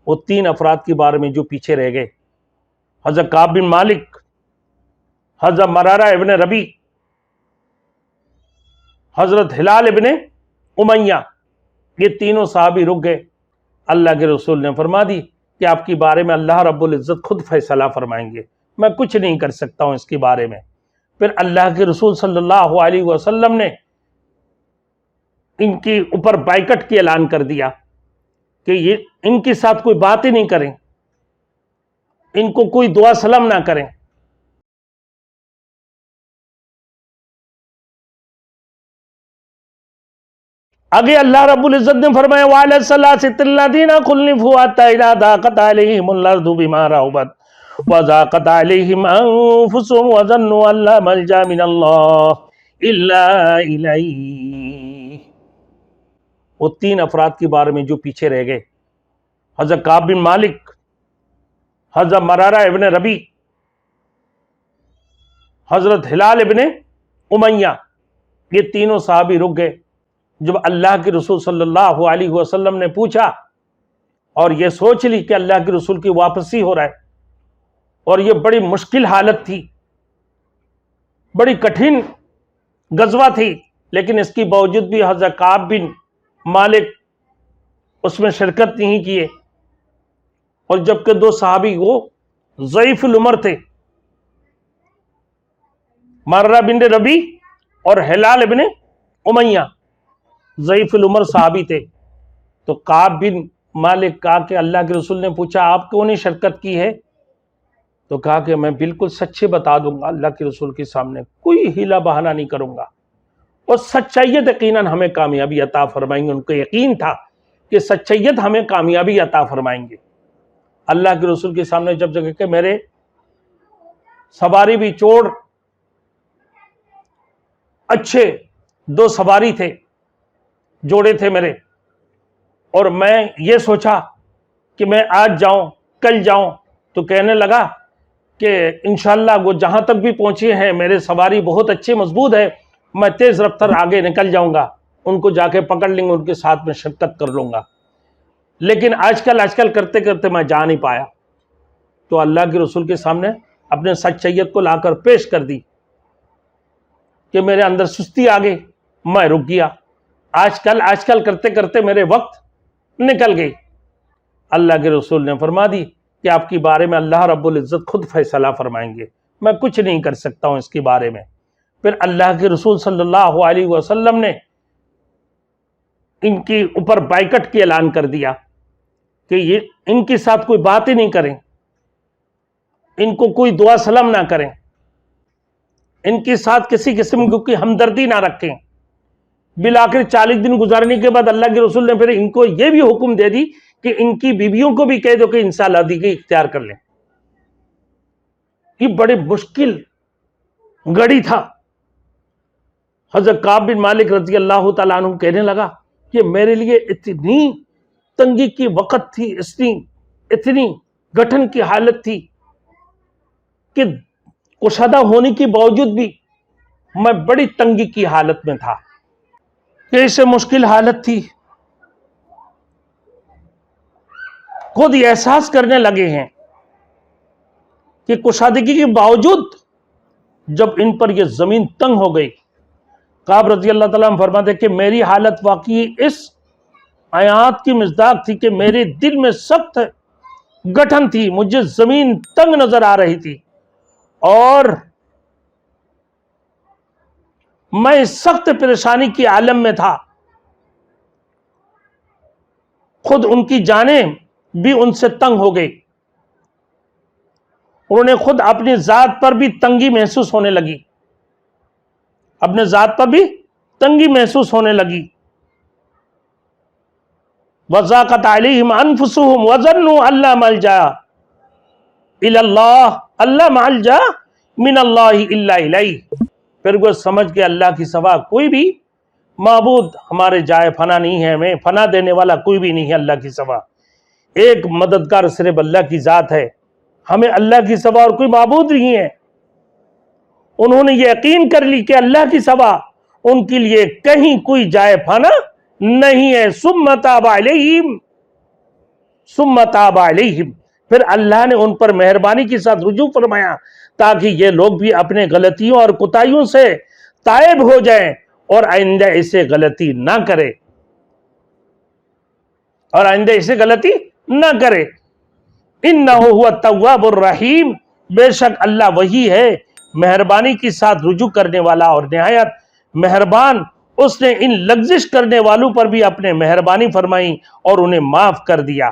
وہ 3 افراد کے بارے میں جو پیچھے رہ گئے، حضرت کعب بن مالک، حضرت مرارہ ابن ربی، حضرت ہلال ابن امیہ، یہ تینوں صحابی رک گئے۔ اللہ کے رسول نے فرما دی کہ آپ کے بارے میں اللہ رب العزت خود فیصلہ فرمائیں گے، میں کچھ نہیں کر سکتا ہوں اس کے بارے میں۔ پھر اللہ کے رسول صلی اللہ علیہ وسلم نے ان کے اوپر بائیکٹ کی اعلان کر دیا کہ یہ ان کے ساتھ کوئی بات ہی نہیں کریں، ان کو کوئی دعا سلام نہ کریں۔ آگے اللہ رب العزت نے فرمایا وَعَلَى الثَّلَاثَةِ الَّذِينَ خُلِّفُوا حَتَّىٰ إِذَا ضَاقَتْ عَلَيْهِمُ الْأَرْضُ بِمَا رَحُبَتْ وَضَاقَتْ عَلَيْهِمْ أَنفُسُهُمْ وَظَنُّوا أَن لَّا مَلْجَأَ مِنَ اللَّهِ إِلَّا إِلَيْهِ۔ وہ 3 افراد کے بارے میں جو پیچھے رہ گئے، حضرت کعب بن مالک، حضرت مرارہ ابن ربی، حضرت ہلال ابن امیہ، یہ تینوں صحابی رک گئے۔ جب اللہ کے رسول صلی اللہ علیہ وسلم نے پوچھا اور یہ سوچ لی کہ اللہ کے رسول کی واپسی ہو رہا ہے، اور یہ بڑی مشکل حالت تھی، بڑی کٹھن غزوہ تھی، لیکن اس کی باوجود بھی حضرت کعب بن مالک اس میں شرکت نہیں کیے، اور جبکہ 2 صحابی وہ ضعیف العمر تھے، مرارہ بن ربی اور ہلال ابن امیہ، ضعیف العمر صحابی تھے۔ تو کعب بن مالک کہا کہ اللہ کے رسول نے پوچھا آپ کیوں نہیں شرکت کی ہے؟ تو کہا کہ میں بالکل سچے بتا دوں گا اللہ کے رسول کے سامنے، کوئی ہیلا بہانہ نہیں کروں گا، اور سچائیت یقیناً ہمیں کامیابی عطا فرمائیں گے۔ ان کو یقین تھا کہ سچائیت ہمیں کامیابی عطا فرمائیں گے۔ اللہ کے رسول کے سامنے جب جگہ کہ میرے سواری بھی چوڑ اچھے 2 سواری تھے، جوڑے تھے میرے، اور میں یہ سوچا کہ میں آج جاؤں کل جاؤں، تو کہنے لگا کہ انشاءاللہ وہ جہاں تک بھی پہنچے ہیں میرے سواری بہت اچھے مضبوط ہے، میں تیز رفتار آگے نکل جاؤں گا، ان کو جا کے پکڑ لیں گے، ان کے ساتھ میں شرکت کر لوں گا۔ لیکن آج کل کرتے کرتے میں جا نہیں پایا۔ تو اللہ کے رسول کے سامنے اپنے سچائیت کو لا کر پیش کر دی کہ میرے اندر سستی آ گئی، میں رک گیا، آج کل کرتے کرتے میرے وقت نکل گئی۔ اللہ کے رسول نے فرما دی کہ آپ کے بارے میں اللہ رب العزت خود فیصلہ فرمائیں گے، میں کچھ نہیں کر سکتا ہوں اس کے بارے میں۔ پھر اللہ کے رسول صلی اللہ علیہ وسلم نے ان کے اوپر بائیکٹ کی اعلان کر دیا کہ یہ ان کے ساتھ کوئی بات ہی نہیں کریں، ان کو کوئی دعا سلام نہ کریں، ان کے ساتھ کسی قسم کی ہمدردی نہ رکھیں۔ بالآخر 40 دن گزارنے کے بعد اللہ کے رسول نے پھر ان کو یہ بھی حکم دے دی کہ ان کی بیویوں کو بھی کہہ دو کہ انصاف عادی اختیار کر لیں۔ یہ بڑی مشکل گھڑی تھا۔ حضرت کعب بن مالک رضی اللہ تعالیٰ عنہ کہنے لگا کہ میرے لیے اتنی تنگی کی وقت تھی، اتنی گٹھن کی حالت تھی کہ کشادہ ہونے کے باوجود بھی میں بڑی تنگی کی حالت میں تھا، کیسے مشکل حالت تھی، خود یہ احساس کرنے لگے ہیں کہ کشادگی کے باوجود جب ان پر یہ زمین تنگ ہو گئی، کعب رضی اللہ تعالیٰ عنہ فرماتے ہیں کہ میری حالت واقعی اس آیات کی مصداق تھی کہ میرے دل میں سخت گٹھن تھی، مجھے زمین تنگ نظر آ رہی تھی، اور میں سخت پریشانی کی عالم میں تھا۔ خود ان کی جانیں بھی ان سے تنگ ہو گئی، انہوں نے خود اپنی ذات پر بھی تنگی محسوس ہونے لگی، اپنے ذات پر بھی تنگی محسوس ہونے لگی۔ وَضَاقَتْ عَلَيْهِمْ أَنفُسُهُمْ وَظَنُّوا أَن لَّا مَلْجَأَ إِلَى اللَّهِ أَن لَّا مَلْجَأَ مِنَ اللَّهِ إِلَّا إِلَيْهِ۔ پھر وہ سمجھ کے اللہ کی سوا کوئی بھی معبود ہمارے جائے فنا نہیں ہے، ہمیں فنا دینے والا کوئی بھی نہیں ہے اللہ کی سوا، ایک مددگار صرف اللہ کی ذات ہے، ہمیں اللہ کی سوا اور کوئی معبود نہیں ہے۔ انہوں نے یہ یقین کر لی کہ اللہ کی سوا ان کے لیے کہیں کوئی جائے فنا نہیں ہے۔ ثم تاب علیہم، ثم تاب علیہم، پھر اللہ نے ان پر مہربانی کے ساتھ رجوع فرمایا تاکہ یہ لوگ بھی اپنے غلطیوں اور کوتاہیوں سے تائب ہو جائیں اور آئندہ اسے غلطی نہ کرے، اور آئندہ اسے غلطی نہ کرے۔ انہ هو التواب الرحیم، بے شک اللہ وہی ہے مہربانی کے ساتھ رجوع کرنے والا اور نہایت مہربان۔ اس نے ان لغزش کرنے والوں پر بھی اپنے مہربانی فرمائی اور انہیں معاف کر دیا۔